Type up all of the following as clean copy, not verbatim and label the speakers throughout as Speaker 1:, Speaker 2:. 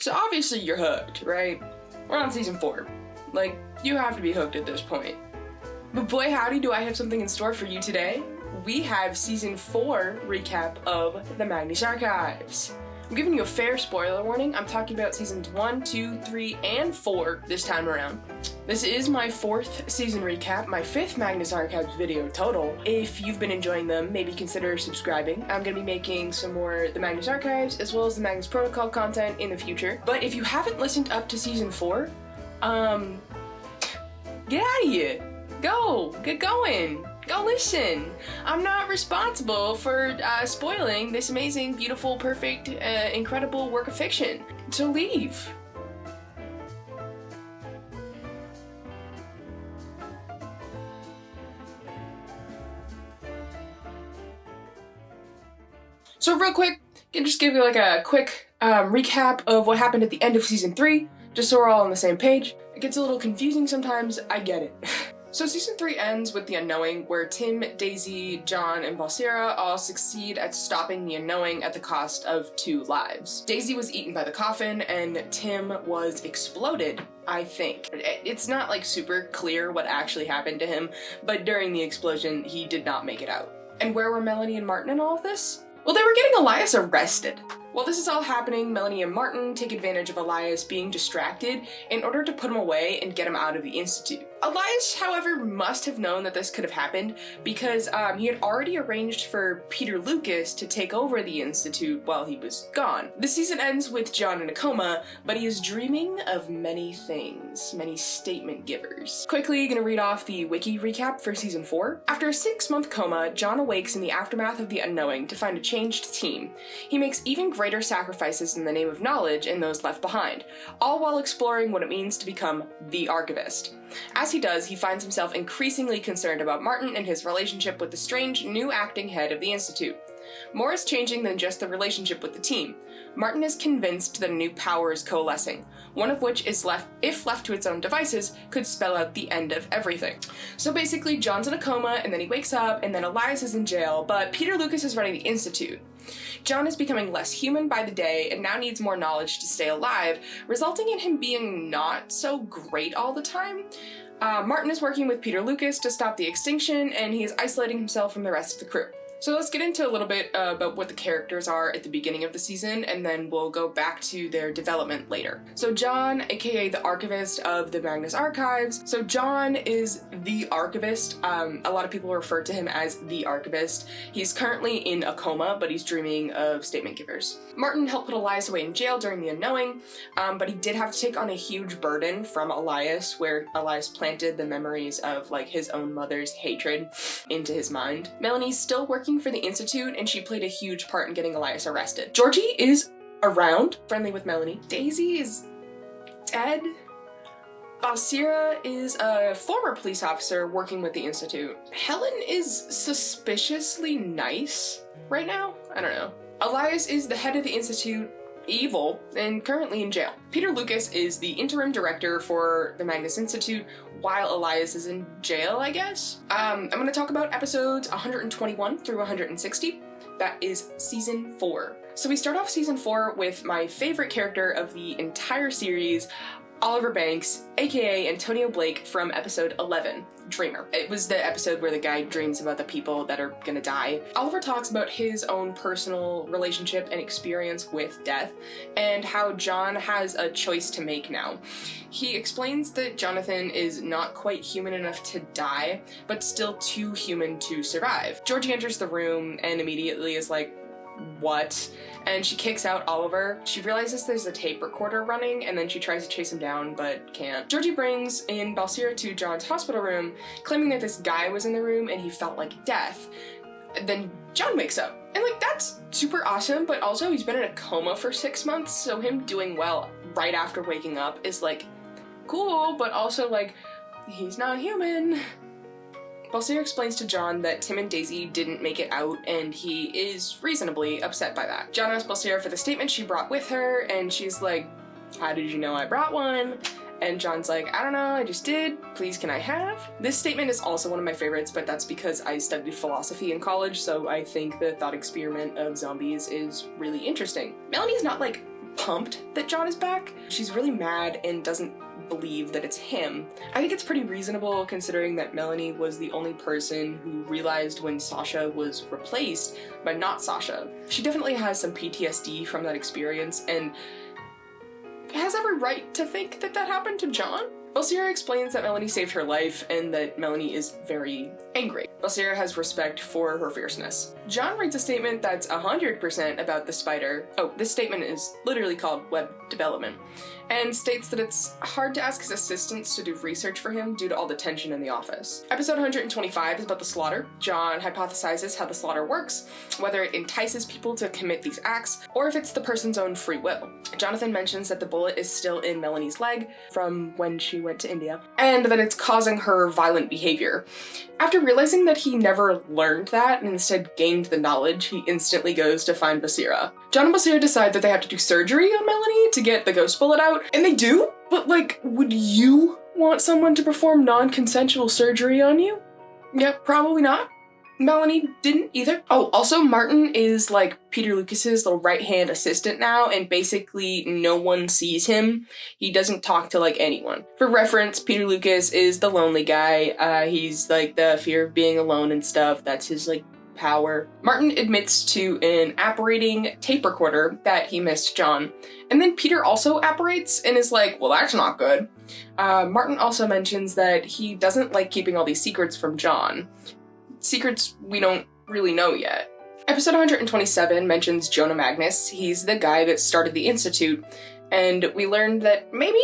Speaker 1: So obviously you're hooked, right? We're on season 4. Like, you have to be hooked at this point. But boy howdy do I have something in store for you today. We have season 4 recap of the Magnus Archives. I'm giving you a fair spoiler warning. I'm talking about seasons 1, 2, 3, and 4 this time around. This is my 4th season recap, my 5th Magnus Archives video total. If you've been enjoying them, maybe consider subscribing. I'm gonna be making some more The Magnus Archives as well as the Magnus Protocol content in the future. But if you haven't listened up to season 4, get out of here. Go, get going. Go listen. I'm not responsible for spoiling this amazing, beautiful, perfect, incredible work of fiction. So leave. So real quick, I can just give you like a quick recap of what happened at the end of season 3, just so we're all on the same page. It gets a little confusing sometimes, I get it. So season 3 ends with the Unknowing, where Tim, Daisy, John, and Balsera all succeed at stopping the Unknowing at the cost of 2 lives. Daisy was eaten by the coffin, and Tim was exploded, I think. It's not like super clear what actually happened to him, but during the explosion, he did not make it out. And where were Melanie and Martin in all of this? Well, they were getting Elias arrested. While this is all happening, Melanie and Martin take advantage of Elias being distracted in order to put him away and get him out of the Institute. Elias, however, must have known that this could have happened because he had already arranged for Peter Lucas to take over the Institute while he was gone. The season ends with John in a coma, but he is dreaming of many things, many statement givers. Quickly, gonna read off the Wiki recap for season 4. After a 6-month coma, John awakes in the aftermath of the Unknowing to find a changed team. He makes even greater sacrifices in the name of knowledge in those left behind, all while exploring what it means to become the Archivist. As he does, he finds himself increasingly concerned about Martin and his relationship with the strange new acting head of the Institute. More is changing than just the relationship with the team. Martin is convinced that a new power is coalescing, one of which is if left to its own devices, could spell out the end of everything. So basically, John's in a coma, and then he wakes up, and then Elias is in jail, but Peter Lucas is running the Institute. John is becoming less human by the day and now needs more knowledge to stay alive, resulting in him being not so great all the time. Martin is working with Peter Lucas to stop the extinction, and he is isolating himself from the rest of the crew. So let's get into a little bit about what the characters are at the beginning of the season, and then we'll go back to their development later. So John, aka the Archivist of the Magnus Archives. So John is the Archivist. A lot of people refer to him as the Archivist. He's currently in a coma, but he's dreaming of statement givers. Martin helped put Elias away in jail during the Unknowing, but he did have to take on a huge burden from Elias, where Elias planted the memories of like his own mother's hatred into his mind. Melanie's still working for the Institute, and she played a huge part in getting Elias arrested. Georgie is around, friendly with Melanie. Daisy is dead. Balsera is a former police officer working with the Institute. Helen is suspiciously nice right now. I don't know. Elias is the head of the Institute, evil, and currently in jail. Peter Lucas is the interim director for the Magnus Institute, while Elias is in jail, I guess. I'm gonna talk about episodes 121 through 160. That is season 4. So we start off season 4 with my favorite character of the entire series, Oliver Banks, aka Antonio Blake, from episode 11, Dreamer. It was the episode where the guy dreams about the people that are gonna die. Oliver talks about his own personal relationship and experience with death, and how John has a choice to make now. He explains that Jonathan is not quite human enough to die, but still too human to survive. Georgie enters the room and immediately is like, what? And she kicks out Oliver. She realizes there's a tape recorder running, and then she tries to chase him down, but can't. Georgie brings in Balsera to John's hospital room, claiming that this guy was in the room and he felt like death. Then John wakes up. And like, that's super awesome, but also he's been in a coma for 6 months, so him doing well right after waking up is like, cool, but also like, he's not human. Balsera explains to John that Tim and Daisy didn't make it out, and he is reasonably upset by that. John asks Balsera for the statement she brought with her, and she's like, how did you know I brought one? And John's like, I don't know, I just did. Please, can I have? This statement is also one of my favorites, but that's because I studied philosophy in college, so I think the thought experiment of zombies is really interesting. Melanie's not, like, pumped that John is back. She's really mad and doesn't believe that it's him. I think it's pretty reasonable considering that Melanie was the only person who realized when Sasha was replaced by not Sasha. She definitely has some PTSD from that experience and has every right to think that that happened to John. Balsera explains that Melanie saved her life and that Melanie is very angry. Balsera has respect for her fierceness. John writes a statement that's 100% about the spider. Oh, this statement is literally called web development, and states that it's hard to ask his assistants to do research for him due to all the tension in the office. Episode 125 is about the slaughter. John hypothesizes how the slaughter works, whether it entices people to commit these acts, or if it's the person's own free will. Jonathan mentions that the bullet is still in Melanie's leg from when she went to India, and that it's causing her violent behavior. After realizing that he never learned that and instead gained the knowledge, he instantly goes to find Basira. John and Basira decide that they have to do surgery on Melanie to get the ghost bullet out, and they do? But like, would you want someone to perform non-consensual surgery on you? Yeah, probably not. Melanie didn't either. Oh, also Martin is like Peter Lucas's little right-hand assistant now, and basically no one sees him. He doesn't talk to like anyone. For reference, Peter Lucas is the lonely guy. He's like the fear of being alone and stuff. That's his like power. Martin admits to an apparating tape recorder that he missed John. And then Peter also apparates and is like, well, that's not good. Martin also mentions that he doesn't like keeping all these secrets from John. Secrets we don't really know yet. Episode 127 mentions Jonah Magnus. He's the guy that started the Institute, and we learned that maybe,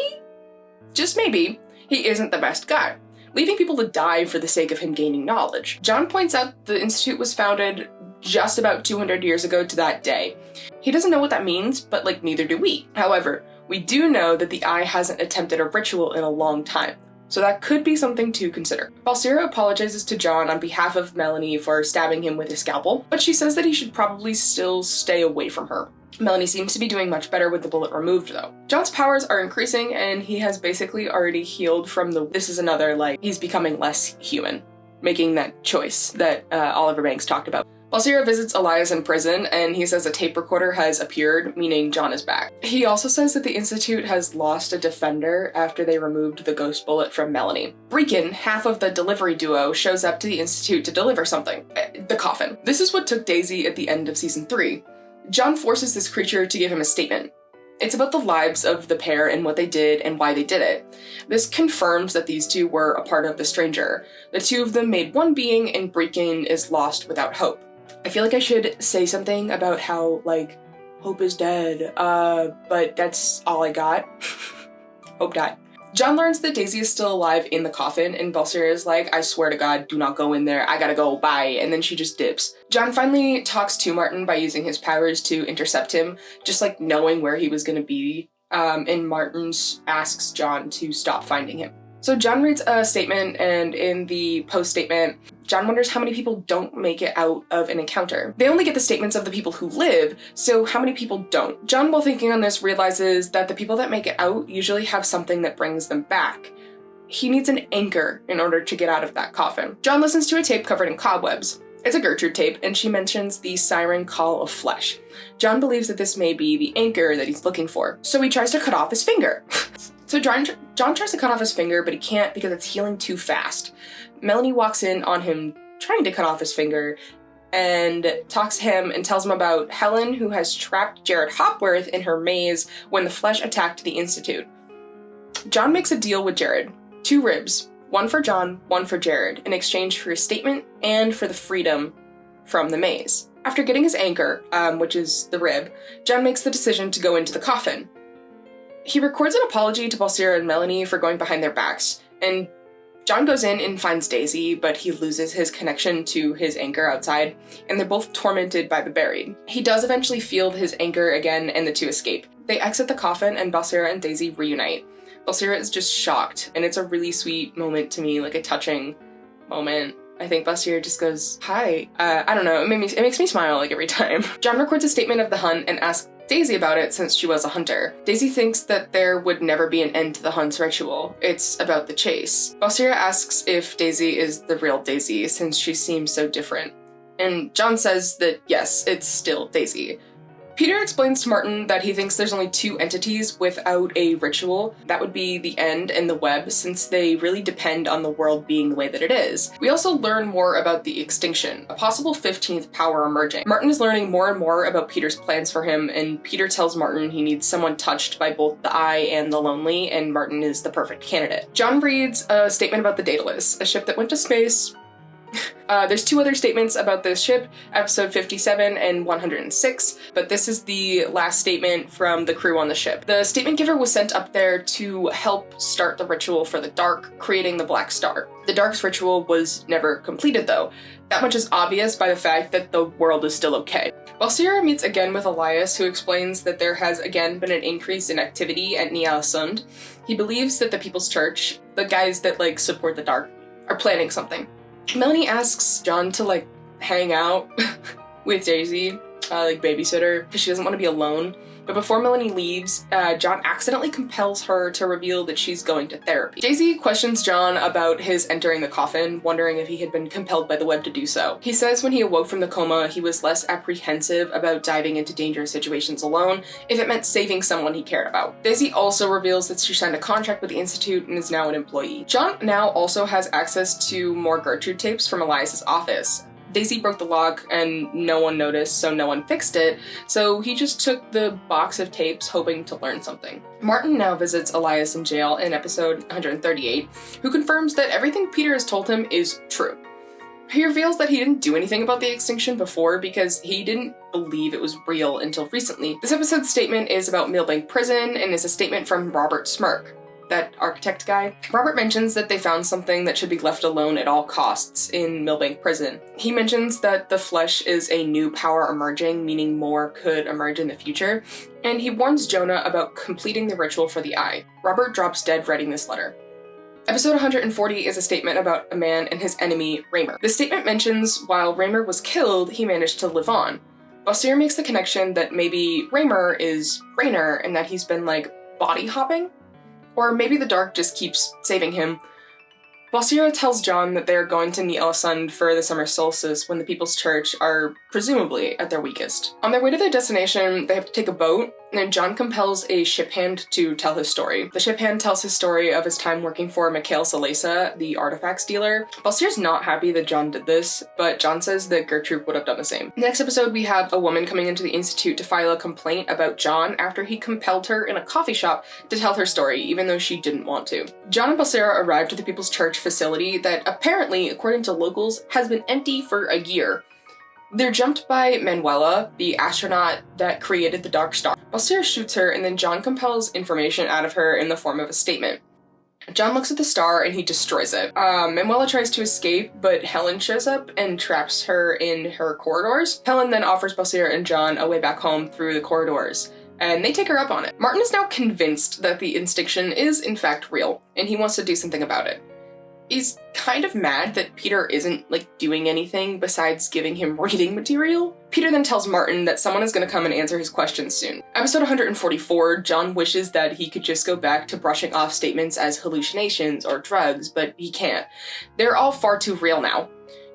Speaker 1: just maybe, he isn't the best guy, leaving people to die for the sake of him gaining knowledge. John points out the Institute was founded just about 200 years ago to that day. He doesn't know what that means, but like neither do we. However, we do know that the Eye hasn't attempted a ritual in a long time. So that could be something to consider. Balsera apologizes to John on behalf of Melanie for stabbing him with his scalpel, but she says that he should probably still stay away from her. Melanie seems to be doing much better with the bullet removed though. John's powers are increasing and he has basically already healed from this is another, like, he's becoming less human, making that choice that Oliver Banks talked about. Balsera visits Elias in prison, and he says a tape recorder has appeared, meaning John is back. He also says that the Institute has lost a defender after they removed the ghost bullet from Melanie. Breakin, half of the delivery duo, shows up to the Institute to deliver something. The coffin. This is what took Daisy at the end of season 3. John forces this creature to give him a statement. It's about the lives of the pair and what they did and why they did it. This confirms that these two were a part of the stranger. The two of them made one being, and Breakin is lost without hope. I feel like I should say something about how, like, Hope is dead, but that's all I got. Hope died. John learns that Daisy is still alive in the coffin, and Balsera is like, I swear to God, do not go in there, I gotta go, bye, and then she just dips. John finally talks to Martin by using his powers to intercept him, just like knowing where he was gonna be, and Martin asks John to stop finding him. So John reads a statement, and in the post-statement, John wonders how many people don't make it out of an encounter. They only get the statements of the people who live, so how many people don't? John, while thinking on this, realizes that the people that make it out usually have something that brings them back. He needs an anchor in order to get out of that coffin. John listens to a tape covered in cobwebs. It's a Gertrude tape, and she mentions the siren call of flesh. John believes that this may be the anchor that he's looking for, so he tries to cut off his finger. So John tries to cut off his finger, but he can't because it's healing too fast. Melanie walks in on him trying to cut off his finger and talks to him and tells him about Helen, who has trapped Jared Hopworth in her maze when the flesh attacked the Institute. John makes a deal with Jared. 2 ribs, one for John, one for Jared, in exchange for his statement and for the freedom from the maze. After getting his anchor, which is the rib, John makes the decision to go into the coffin. He records an apology to Balsera and Melanie for going behind their backs, and John goes in and finds Daisy, but he loses his connection to his anchor outside, and they're both tormented by the buried. He does eventually feel his anchor again, and the two escape. They exit the coffin, and Balsera and Daisy reunite. Balsera is just shocked, and it's a really sweet moment to me, like a touching moment. I think Balsera just goes, hi. I don't know, it makes me smile like every time. John records a statement of the hunt and asks Daisy about it since she was a hunter. Daisy thinks that there would never be an end to the hunt's ritual. It's about the chase. Balsera asks if Daisy is the real Daisy since she seems so different. And John says that yes, it's still Daisy. Peter explains to Martin that he thinks there's only two entities without a ritual. That would be the End and the Web, since they really depend on the world being the way that it is. We also learn more about the extinction, a possible 15th power emerging. Martin is learning more and more about Peter's plans for him, and Peter tells Martin he needs someone touched by both the Eye and the Lonely, and Martin is the perfect candidate. John reads a statement about the Daedalus, a ship that went to space. There's two other statements about this ship, episode 57 and 106, but this is the last statement from the crew on the ship. The statement giver was sent up there to help start the ritual for the Dark, creating the Black Star. The Dark's ritual was never completed though. That much is obvious by the fact that the world is still okay. Balsira meets again with Elias, who explains that there has again been an increase in activity at Nialasund. He believes that the People's Church, the guys that support the Dark, are planning something. Melanie asks John to hang out with Daisy, babysitter, because she doesn't want to be alone. But before Melanie leaves, John accidentally compels her to reveal that she's going to therapy. Daisy questions John about his entering the coffin, wondering if he had been compelled by the web to do so. He says when he awoke from the coma, he was less apprehensive about diving into dangerous situations alone if it meant saving someone he cared about. Daisy also reveals that she signed a contract with the Institute and is now an employee. John now also has access to more Gertrude tapes from Elias's office. Daisy broke the lock and no one noticed, so no one fixed it, so he just took the box of tapes hoping to learn something. Martin now visits Elias in jail in episode 138, who confirms that everything Peter has told him is true. He reveals that he didn't do anything about the extinction before because he didn't believe it was real until recently. This episode's statement is about Millbank Prison and is a statement from Robert Smirk, that architect guy. Robert mentions that they found something that should be left alone at all costs in Millbank Prison. He mentions that the flesh is a new power emerging, meaning more could emerge in the future, and he warns Jonah about completing the ritual for the Eye. Robert drops dead writing this letter. Episode 140 is a statement about a man and his enemy, Raymer. The statement mentions while Raymer was killed, he managed to live on. Balsir makes the connection that maybe Raymer is Raynor and that he's been body hopping? Or maybe the Dark just keeps saving him. Balsira tells John that they are going to Nialasund for the summer solstice when the People's Church are presumably at their weakest. On their way to their destination, they have to take a boat, and John compels a ship hand to tell his story. The ship hand tells his story of his time working for Mikhail Salesa, the artifacts dealer. Balsir's not happy that John did this, but John says that Gertrude would have done the same. Next episode, we have a woman coming into the Institute to file a complaint about John after he compelled her in a coffee shop to tell her story, even though she didn't want to. John and Balsira arrived at the People's Church facility that apparently, according to locals, has been empty for a year. They're jumped by Manuela, the astronaut that created the Dark Star. Balsira shoots her, and then John compels information out of her in the form of a statement. John looks at the star and he destroys it. Manuela tries to escape, but Helen shows up and traps her in her corridors. Helen then offers Balsira and John a way back home through the corridors, and they take her up on it. Martin is now convinced that the extinction is in fact real, and he wants to do something about it. He's kind of mad that Peter isn't, doing anything besides giving him reading material. Peter then tells Martin that someone is going to come and answer his questions soon. Episode 144, John wishes that he could just go back to brushing off statements as hallucinations or drugs, but he can't. They're all far too real now.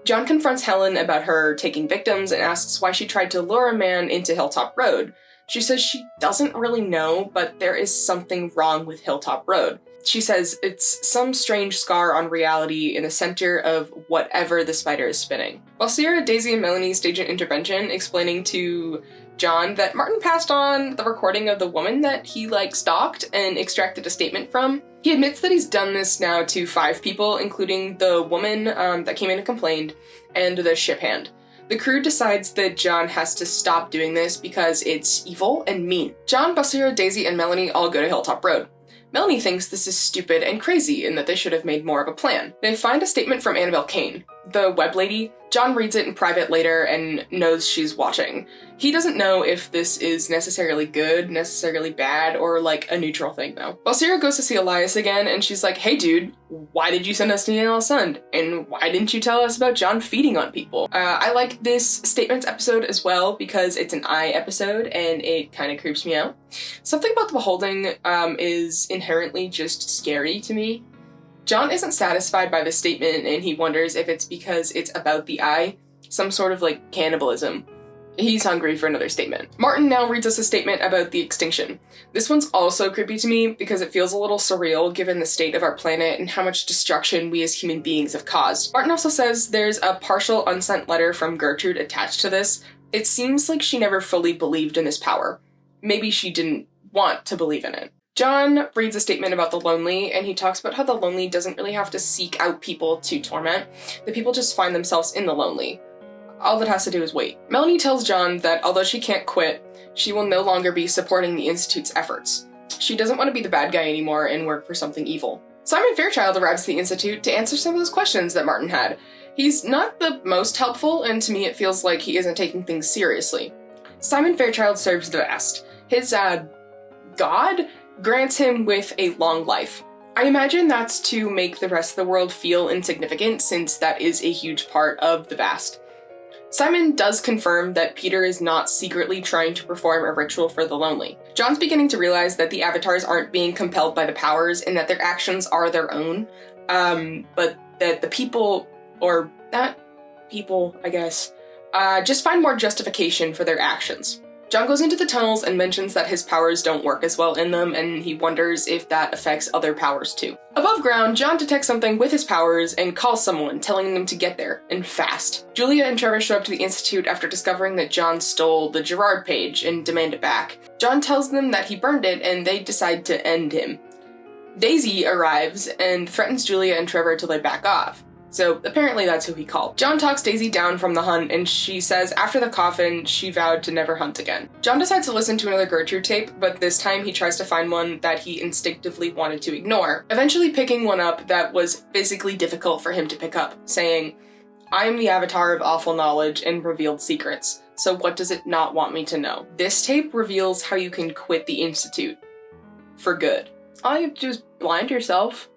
Speaker 1: John confronts Helen about her taking victims and asks why she tried to lure a man into Hilltop Road. She says she doesn't really know, but there is something wrong with Hilltop Road. She says it's some strange scar on reality in the center of whatever the spider is spinning. Balsira, Daisy, and Melanie stage an intervention explaining to John that Martin passed on the recording of the woman that he stalked and extracted a statement from. He admits that he's done this now to 5 people, including the woman that came in and complained, and the ship hand. The crew decides that John has to stop doing this because it's evil and mean. John, Balsira, Daisy, and Melanie all go to Hilltop Road. Melanie thinks this is stupid and crazy and that they should have made more of a plan. They find a statement from Annabelle Kane, the web lady. John reads it in private later and knows she's watching. He doesn't know if this is necessarily good, necessarily bad, or a neutral thing though. Balsira goes to see Elias again and she's like, hey dude, why did you send us to Nialasund? And why didn't you tell us about John feeding on people? I like this statements episode as well because it's an I episode and it kind of creeps me out. Something about the beholding is inherently just scary to me. John isn't satisfied by this statement and he wonders if it's because it's about the eye, some sort of cannibalism. He's hungry for another statement. Martin now reads us a statement about the extinction. This one's also creepy to me because it feels a little surreal given the state of our planet and how much destruction we as human beings have caused. Martin also says there's a partial unsent letter from Gertrude attached to this. It seems like she never fully believed in this power. Maybe she didn't want to believe in it. John reads a statement about the lonely, and he talks about how the lonely doesn't really have to seek out people to torment. The people just find themselves in the lonely. All that has to do is wait. Melanie tells John that although she can't quit, she will no longer be supporting the Institute's efforts. She doesn't want to be the bad guy anymore and work for something evil. Simon Fairchild arrives at the Institute to answer some of those questions that Martin had. He's not the most helpful, and to me it feels like he isn't taking things seriously. Simon Fairchild serves the Vast. His, God grants him with a long life. I imagine that's to make the rest of the world feel insignificant, since that is a huge part of the Vast. Simon does confirm that Peter is not secretly trying to perform a ritual for the lonely. John's beginning to realize that the avatars aren't being compelled by the powers and that their actions are their own, but that the people, or not people, I guess, just find more justification for their actions. John goes into the tunnels and mentions that his powers don't work as well in them, and he wonders if that affects other powers too. Above ground, John detects something with his powers and calls someone, telling them to get there, and fast. Julia and Trevor show up to the Institute after discovering that John stole the Gerard page and demand it back. John tells them that he burned it, and they decide to end him. Daisy arrives and threatens Julia and Trevor till they back off. So apparently that's who he called. John talks Daisy down from the hunt, and she says after the coffin, she vowed to never hunt again. John decides to listen to another Gertrude tape, but this time he tries to find one that he instinctively wanted to ignore, eventually picking one up that was physically difficult for him to pick up, saying, "I am the avatar of awful knowledge and revealed secrets, so what does it not want me to know?" This tape reveals how you can quit the Institute. For good. All you have to do is blind yourself.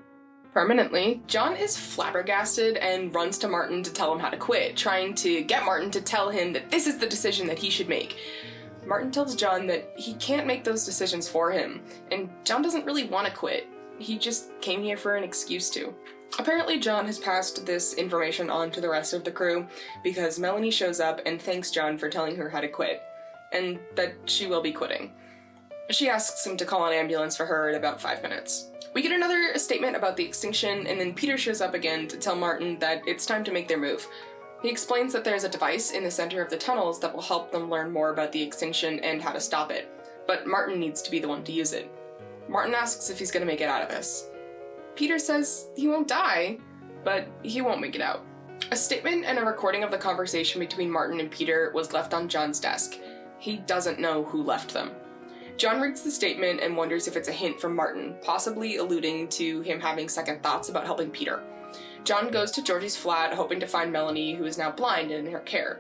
Speaker 1: Permanently. John is flabbergasted and runs to Martin to tell him how to quit, trying to get Martin to tell him that this is the decision that he should make. Martin tells John that he can't make those decisions for him, and John doesn't really want to quit. He just came here for an excuse to. Apparently John has passed this information on to the rest of the crew, because Melanie shows up and thanks John for telling her how to quit, and that she will be quitting. She asks him to call an ambulance for her in about 5 minutes. We get another statement about the extinction, and then Peter shows up again to tell Martin that it's time to make their move. He explains that there's a device in the center of the tunnels that will help them learn more about the extinction and how to stop it, but Martin needs to be the one to use it. Martin asks if he's gonna make it out of this. Peter says he won't die, but he won't make it out. A statement and a recording of the conversation between Martin and Peter was left on John's desk. He doesn't know who left them. John reads the statement and wonders if it's a hint from Martin, possibly alluding to him having second thoughts about helping Peter. John goes to Georgie's flat, hoping to find Melanie, who is now blind and in her care.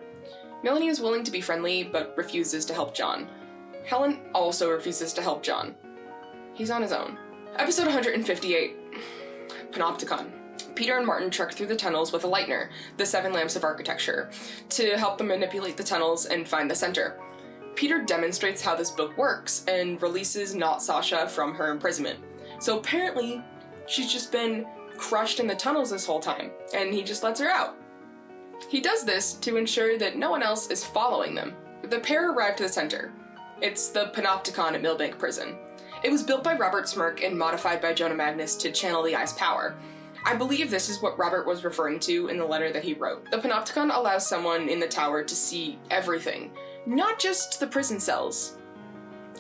Speaker 1: Melanie is willing to be friendly, but refuses to help John. Helen also refuses to help John. He's on his own. Episode 158, Panopticon. Peter and Martin trek through the tunnels with a Lightner, the 7 lamps of architecture, to help them manipulate the tunnels and find the center. Peter demonstrates how this book works and releases Not Sasha from her imprisonment. So apparently, she's just been crushed in the tunnels this whole time, and he just lets her out. He does this to ensure that no one else is following them. The pair arrive to the center. It's the Panopticon at Millbank Prison. It was built by Robert Smirk and modified by Jonah Magnus to channel the eye's power. I believe this is what Robert was referring to in the letter that he wrote. The Panopticon allows someone in the tower to see everything. Not just the prison cells.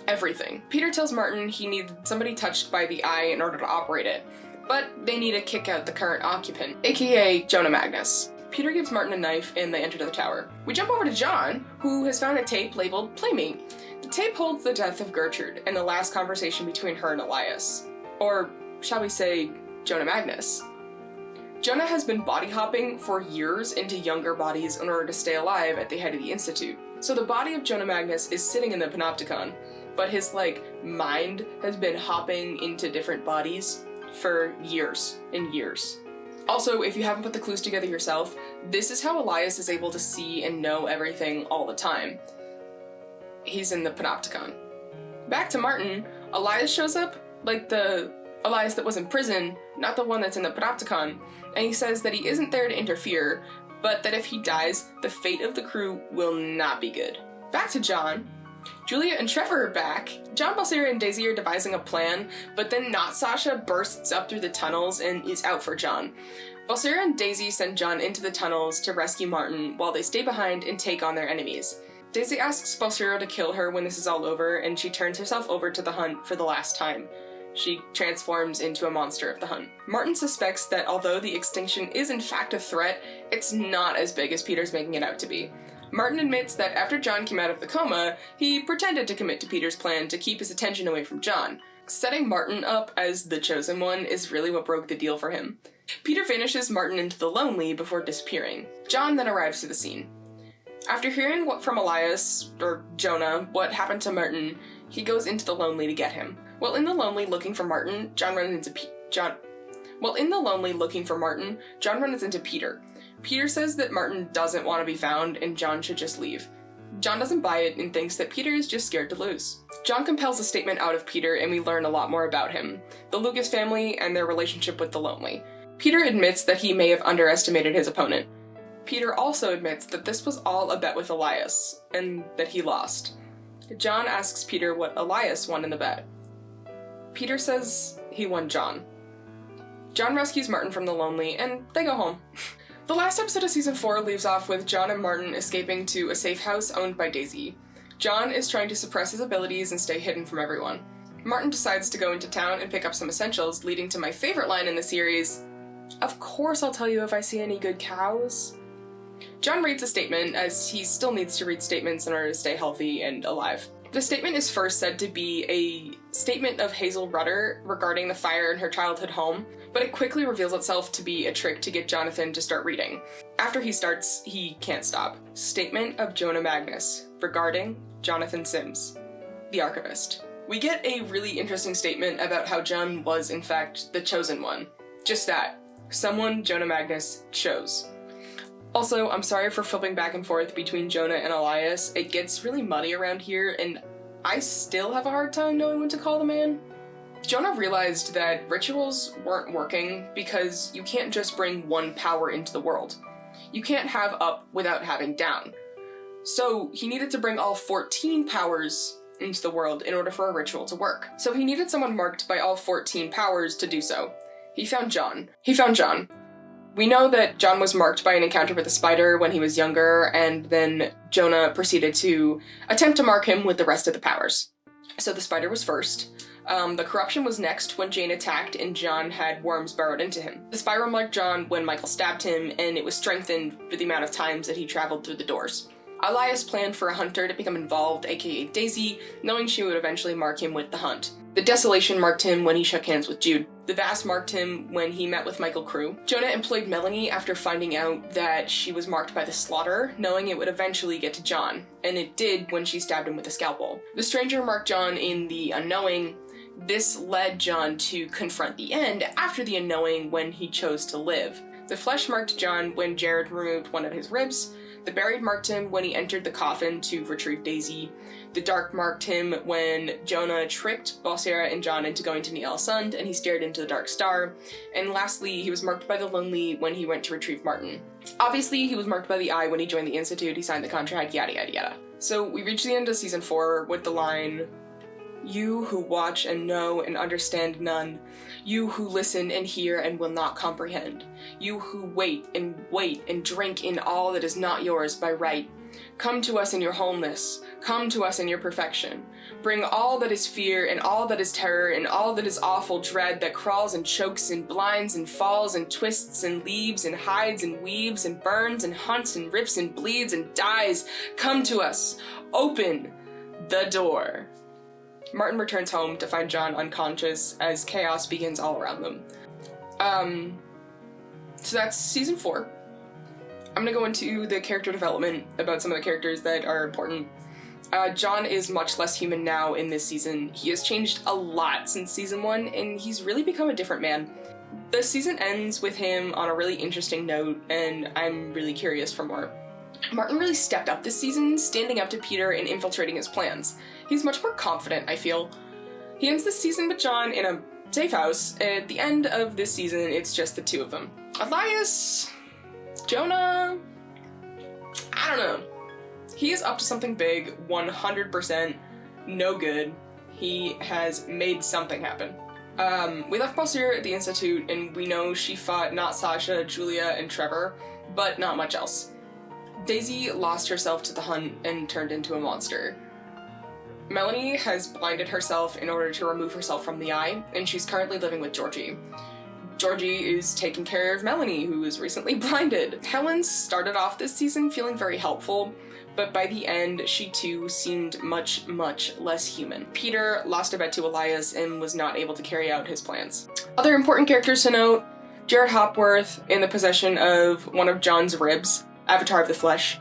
Speaker 1: Everything. Peter tells Martin he needed somebody touched by the eye in order to operate it, but they need to kick out the current occupant, aka Jonah Magnus. Peter gives Martin a knife and they enter the tower. We jump over to John, who has found a tape labeled Playmate. The tape holds the death of Gertrude and the last conversation between her and Elias. Or, shall we say, Jonah Magnus. Jonah has been body hopping for years into younger bodies in order to stay alive at the head of the Institute. So the body of Jonah Magnus is sitting in the Panopticon, but his, mind has been hopping into different bodies for years and years. Also, if you haven't put the clues together yourself, this is how Elias is able to see and know everything all the time. He's in the Panopticon. Back to Martin, Elias shows up, like the Elias that was in prison, not the one that's in the Panopticon, and he says that he isn't there to interfere, but that if he dies, the fate of the crew will not be good. Back to John. Julia and Trevor are back. John, Balseira, and Daisy are devising a plan, but then Not Sasha bursts up through the tunnels and is out for John. Balseira and Daisy send John into the tunnels to rescue Martin while they stay behind and take on their enemies. Daisy asks Balseira to kill her when this is all over, and she turns herself over to the hunt for the last time. She transforms into a monster of the hunt. Martin suspects that although the extinction is in fact a threat, it's not as big as Peter's making it out to be. Martin admits that after John came out of the coma, he pretended to commit to Peter's plan to keep his attention away from John. Setting Martin up as the chosen one is really what broke the deal for him. Peter vanishes Martin into the Lonely before disappearing. John then arrives to the scene. After hearing from Elias, or Jonah, what happened to Martin, he goes into the Lonely to get him. While in the Lonely looking for Martin, John runs into Peter. Peter says that Martin doesn't want to be found and John should just leave. John doesn't buy it and thinks that Peter is just scared to lose. John compels a statement out of Peter and we learn a lot more about him, the Lucas family, and their relationship with the Lonely. Peter admits that he may have underestimated his opponent. Peter also admits that this was all a bet with Elias, and that he lost. John asks Peter what Elias won in the bet. Peter says he won John. John rescues Martin from the Lonely, and they go home. The last episode of season 4 leaves off with John and Martin escaping to a safe house owned by Daisy. John is trying to suppress his abilities and stay hidden from everyone. Martin decides to go into town and pick up some essentials, leading to my favorite line in the series, "Of course I'll tell you if I see any good cows." John reads a statement, as he still needs to read statements in order to stay healthy and alive. The statement is first said to be a statement of Hazel Rudder regarding the fire in her childhood home, but it quickly reveals itself to be a trick to get Jonathan to start reading. After he starts, he can't stop. Statement of Jonah Magnus regarding Jonathan Sims, the archivist. We get a really interesting statement about how John was, in fact, the chosen one. Just that. Someone Jonah Magnus chose. Also, I'm sorry for flipping back and forth between Jonah and Elias. It gets really muddy around here, and I still have a hard time knowing what to call the man. Jonah realized that rituals weren't working because you can't just bring one power into the world. You can't have up without having down. So he needed to bring all 14 powers into the world in order for a ritual to work. So he needed someone marked by all 14 powers to do so. He found John. We know that John was marked by an encounter with a spider when he was younger, and then Jonah proceeded to attempt to mark him with the rest of the powers. So the spider was first. The corruption was next when Jane attacked and John had worms burrowed into him. The spiral marked John when Michael stabbed him, and it was strengthened for the amount of times that he traveled through the doors. Elias planned for a hunter to become involved, aka Daisy, knowing she would eventually mark him with the hunt. The Desolation marked him when he shook hands with Jude. The Vast marked him when he met with Michael Crew. Jonah employed Melanie after finding out that she was marked by the Slaughter, knowing it would eventually get to John, and it did when she stabbed him with a scalpel. The Stranger marked John in the Unknowing. This led John to confront the End after the Unknowing when he chose to live. The Flesh marked John when Jared removed one of his ribs. The Buried marked him when he entered the coffin to retrieve Daisy. The Dark marked him when Jonah tricked Balseira and John into going to Niel Sund and he stared into the Dark Star. And lastly, he was marked by the Lonely when he went to retrieve Martin. Obviously, he was marked by the Eye when he joined the Institute, he signed the contract, yada yada yada. So we reached the end of season 4 with the line, "You who watch and know and understand none. You who listen and hear and will not comprehend. You who wait and drink in all that is not yours by right. Come to us in your wholeness. Come to us in your perfection. Bring all that is fear and all that is terror and all that is awful dread that crawls and chokes and blinds and falls and twists and leaves and hides and weaves and burns and hunts and rips and bleeds and dies. Come to us. Open the door." Martin returns home to find John unconscious as chaos begins all around them. So that's season 4. I'm gonna go into the character development about some of the characters that are important. John is much less human now in this season. He has changed a lot since season 1, and he's really become a different man. The season ends with him on a really interesting note, and I'm really curious for more. Martin really stepped up this season, standing up to Peter and infiltrating his plans. He's much more confident, I feel. He ends this season with John in a safe house. At the end of this season, it's just the two of them. Elias, Jonah, I don't know. He is up to something big, 100%, no good. He has made something happen. We left Balsier at the Institute, and we know she fought not Sasha, Julia, and Trevor, but not much else. Daisy lost herself to the hunt and turned into a monster. Melanie has blinded herself in order to remove herself from the eye, and she's currently living with Georgie. Georgie is taking care of Melanie, who is recently blinded. Helen started off this season feeling very helpful, but by the end, she too seemed much, much less human. Peter lost a bet to Elias and was not able to carry out his plans. Other important characters to note: Jared Hopworth in the possession of one of John's ribs, Avatar of the Flesh.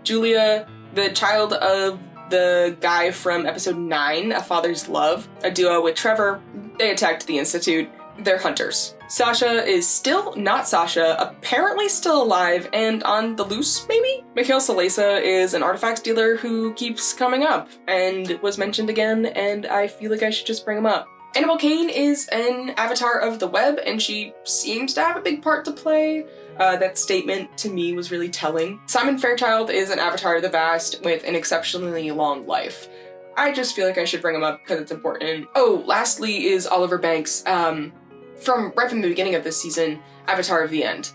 Speaker 1: Julia, the child of the guy from episode 9, A Father's Love, a duo with Trevor. They attacked the Institute. They're hunters. Sasha is still not Sasha, apparently still alive and on the loose, maybe? Mikhail Salesa is an artifacts dealer who keeps coming up and was mentioned again, and I feel like I should just bring him up. Annabelle Kane is an avatar of the web, and she seems to have a big part to play. That statement to me was really telling. Simon Fairchild is an avatar of the vast with an exceptionally long life. I just feel like I should bring him up because it's important. Oh, lastly is Oliver Banks, from the beginning of this season, Avatar of the End.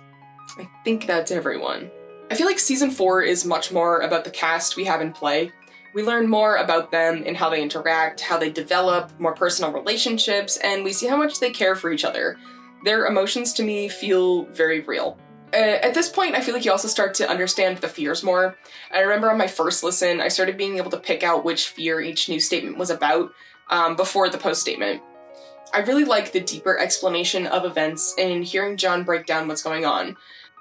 Speaker 1: I think that's everyone. I feel like season 4 is much more about the cast we have in play. We learn more about them and how they interact, how they develop more personal relationships, and we see how much they care for each other. Their emotions to me feel very real. At this point, I feel like you also start to understand the fears more. I remember on my first listen, I started being able to pick out which fear each new statement was about before the post-statement. I really like the deeper explanation of events and hearing John break down what's going on.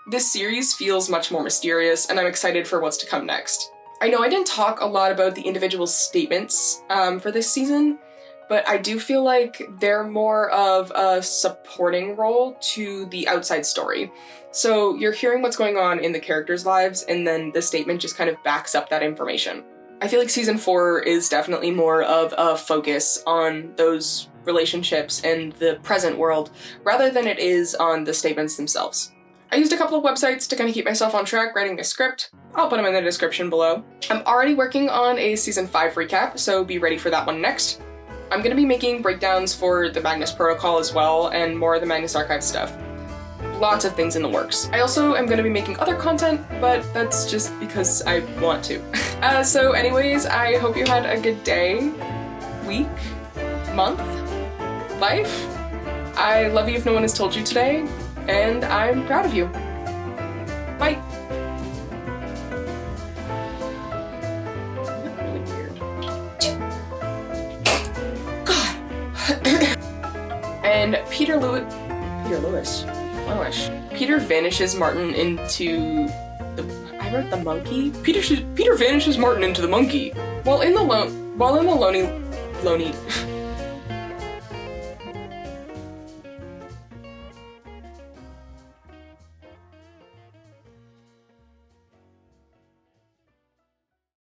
Speaker 1: This series feels much more mysterious, and I'm excited for what's to come next. I know I didn't talk a lot about the individual statements for this season, but I do feel like they're more of a supporting role to the outside story. So you're hearing what's going on in the characters' lives, and then the statement just kind of backs up that information. I feel like season 4 is definitely more of a focus on those relationships and the present world, rather than it is on the statements themselves. I used a couple of websites to kind of keep myself on track writing a script. I'll put them in the description below. I'm already working on a season 5 recap, so be ready for that one next. I'm going to be making breakdowns for the Magnus protocol as well, and more of the Magnus archive stuff. Lots of things in the works. I also am going to be making other content, but that's just because I want to. So anyways, I hope you had a good day, week, month, life. I love you if no one has told you today, and I'm proud of you. Bye! Really weird. God! And Peter vanishes Martin into the... I wrote the monkey? Peter vanishes Martin into the monkey. While in the lonely